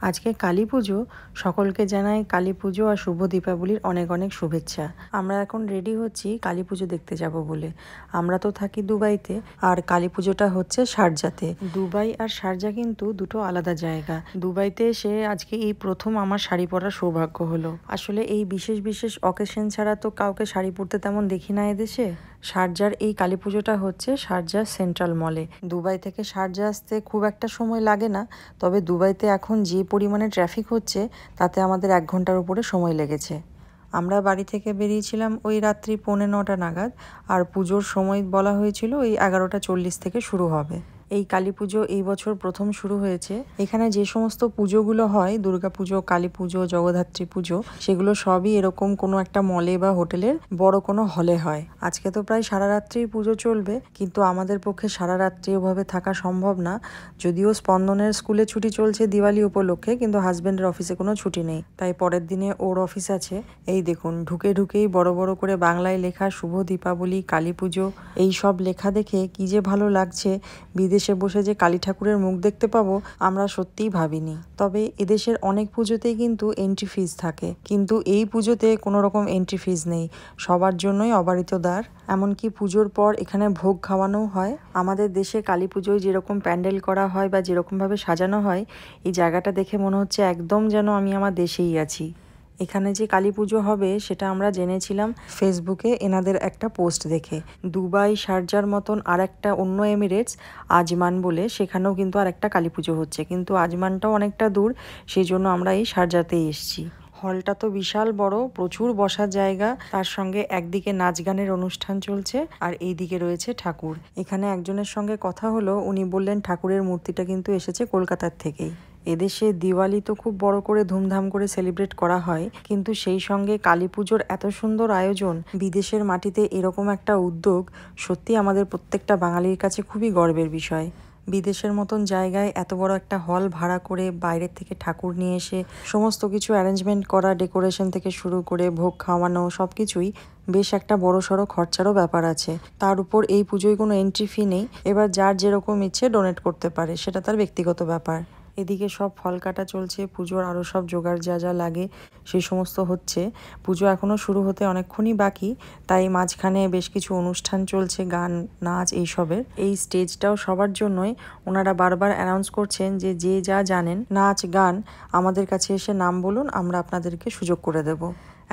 আজকে কালী পুজো। সকলকে জানাই কালী পুজো আর শুভ দীপাবলির অনেক অনেক শুভেচ্ছা। আমরা এখন রেডি হচ্ছি কালী পুজো দেখতে যাব বলে। আমরা তো থাকি দুবাইতে, আর কালী পুজোটা হচ্ছে শারজাতে। দুবাই আর শারজা কিন্তু দুটো আলাদা জায়গা। দুবাইতে এসে আজকে এই প্রথম আমার শাড়ি পরার সৌভাগ্য হলো। আসলে এই বিশেষ বিশেষ অকেশন ছাড়া তো কাউকে শাড়ি পরতে তেমন দেখি না এদেশে। শারজার এই কালী পুজোটা হচ্ছে শারজার সেন্ট্রাল মলে। দুবাই থেকে শারজা আসতে খুব একটা সময় লাগে না, তবে দুবাইতে এখন যে পরিমাণে ট্রাফিক হচ্ছে তাতে আমাদের 1 ঘন্টার উপরে সময় লেগেছে। আমরা বাড়ি থেকে বেরিয়েছিলাম ওই রাত্রি 9:45 নাগাদ, আর পুজোর সময় বলা হয়েছিল ওই 11:40 থেকে শুরু হবে। এই কালী পুজো এই বছর প্রথম শুরু হয়েছে। এখানে যে সমস্ত পুজোগুলো হয়, দুর্গা পুজো, কালী পুজো, জগদ্ধাত্রী পুজো, সেগুলো সবই এরকম কোনো একটা মলে বা হোটেলের বড় কোনো হলে হয়। আজকে তো প্রায় সারা রাত্রিই পুজো চলবে, কিন্তু আমাদের পক্ষে সারা রাত্রি ওভাবে থাকা সম্ভব না। যদিও স্পন্দনের স্কুলে ছুটি চলছে দিওয়ালি উপলক্ষে, কিন্তু হাজব্যান্ডের অফিসে কোনো ছুটি নেই, তাই পরের দিনে ওর অফিস আছে। এই দেখুন, ঢুকেই বড় বড় করে বাংলায় লেখা শুভ দীপাবলি, কালী পুজো, এই সব লেখা দেখে কি যে ভালো লাগছে। বিদেশে বসে যে কালী ঠাকুরের মুখ দেখতে পাবো আমরা সত্যিই ভাবিনি। তবে এদেশের অনেক পুজোতেই কিন্তু এন্ট্রি ফিজ থাকে, কিন্তু এই পুজোতে কোনো রকম এন্ট্রি ফিজ নেই, সবার জন্যই অবারিত দ্বার। এমনকি পুজোর পর এখানে ভোগ খাওয়ানোও হয়। আমাদের দেশে কালী পুজোয় যেরকম প্যান্ডেল করা হয় বা যেরকমভাবে সাজানো হয়, এই জায়গাটা দেখে মনে হচ্ছে একদম যেন আমি আমার দেশেই আছি। এখানে যে কালী পুজো হবে সেটা আমরা জেনেছিলাম ফেসবুকে এনাদের একটা পোস্ট দেখে। দুবাই, শারজার মতন আর একটা অন্য এমিরেটস আজমান বলে, সেখানেও কিন্তু আর একটা কালী পুজো হচ্ছে, কিন্তু আজমানটাও অনেকটা দূর, সেই জন্য আমরা এই শারজাতেই এসেছি। হলটা তো বিশাল বড়, প্রচুর বসার জায়গা, তার সঙ্গে একদিকে নাচ গানের অনুষ্ঠান চলছে আর এইদিকে রয়েছে ঠাকুর। এখানে একজনের সঙ্গে কথা হলো, উনি বললেন ঠাকুরের মূর্তিটা কিন্তু এসেছে কলকাতার থেকেই। এদেশে দিওয়ালি তো খুব বড় করে ধুমধাম করে সেলিব্রেট করা হয়, কিন্তু সেই সঙ্গে কালী পুজোর এত সুন্দর আয়োজন, বিদেশের মাটিতে এরকম একটা উদ্যোগ সত্যি আমাদের প্রত্যেকটা বাঙালির কাছে খুবই গর্বের বিষয়। বিদেশের মতন জায়গায় এত বড় একটা হল ভাড়া করে বাইরের থেকে ঠাকুর নিয়ে এসে সমস্ত কিছু অ্যারেঞ্জমেন্ট করা, ডেকোরেশন থেকে শুরু করে ভোগ খাওয়ানো, সব কিছুই বেশ একটা বড়সড় খরচারও ব্যাপার আছে। তার উপর এই পুজোয় কোনো এন্ট্রি ফি নেই, এবার যার যেরকম ইচ্ছে ডোনেট করতে পারে, সেটা তার ব্যক্তিগত ব্যাপার। এদিকে সব ফল কাটা চলছে, পুজোর আরও সব জোগাড় যা যা লাগে সেই সমস্ত হচ্ছে। পুজো এখনও শুরু হতে অনেকক্ষণই বাকি, তাই মাঝখানে বেশ কিছু অনুষ্ঠান চলছে, গান, নাচ, এইসবের। এই স্টেজটাও সবার জন্যই। ওনারা বারবার অ্যানাউন্স করছেন যে যে যা জানেন নাচ গান আমাদের কাছে এসে নাম বলুন, আমরা আপনাদেরকে সুযোগ করে দেব।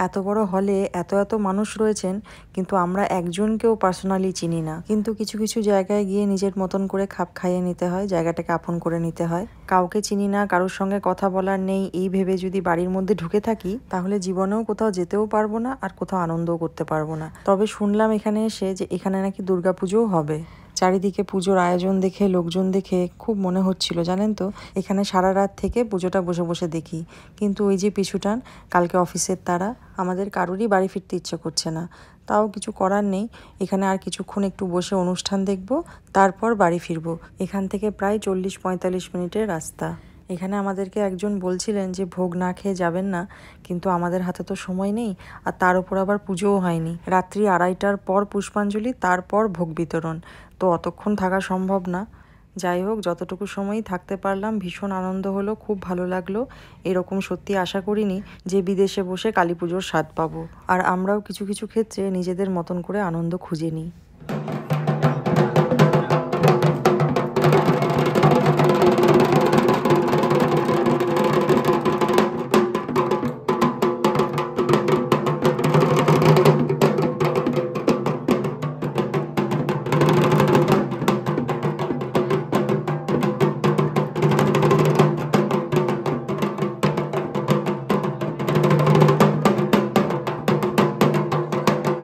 এত বড় হলে এত এত মানুষ রয়েছেন, কিন্তু আমরা একজনকেও পার্সোনালি চিনি না, কিন্তু কিছু কিছু জায়গায় গিয়ে নিজের মতন করে খাপ খাইয়ে নিতে হয়, জায়গাটাকে আপন করে নিতে হয়। কাউকে চিনি না, কারোর সঙ্গে কথা বলার নেই, এই ভেবে যদি বাড়ির মধ্যে ঢুকে থাকি তাহলে জীবনেও কোথাও যেতেও পারবো না, আর কোথাও আনন্দও করতে পারবো না। তবে শুনলাম এখানে এসে যে এখানে নাকি দুর্গাপুজোও হবে। চারিদিকে পুজোর আয়োজন দেখে, লোকজন দেখে খুব মনে হচ্ছিল, জানেন তো, এখানে সারা রাত থেকে পুজোটা বসে বসে দেখি। কিন্তু ওই যে পিছুটান, কালকে অফিসের তারা, আমাদের কারোরই বাড়ি ফিরতে ইচ্ছে করছে না। তাও কিছু করার নেই, এখানে আর কিছুক্ষণ একটু বসে অনুষ্ঠান দেখব, তারপর বাড়ি ফিরবো। এখান থেকে প্রায় 40-45 মিনিটের রাস্তা। এখানে আমাদেরকে একজন বলছিলেন যে ভোগ না খেয়ে যাবেন না, কিন্তু আমাদের হাতে তো সময় নেই, আর তার উপর আবার পুজোও হয়নি। রাত্রি 2:30টার পর পুষ্পাঞ্জলি, তারপর ভোগ বিতরণ, তো অতক্ষণ থাকা সম্ভব না। যাই হোক, যতটুকু সময়ই থাকতে পারলাম ভীষণ আনন্দ হলো, খুব ভালো লাগলো। এরকম সত্যি আশা করিনি যে বিদেশে বসে কালী পুজোর স্বাদ পাবো। আর আমরাও কিছু কিছু ক্ষেত্রে নিজেদের মতন করে আনন্দ খুঁজে নিই।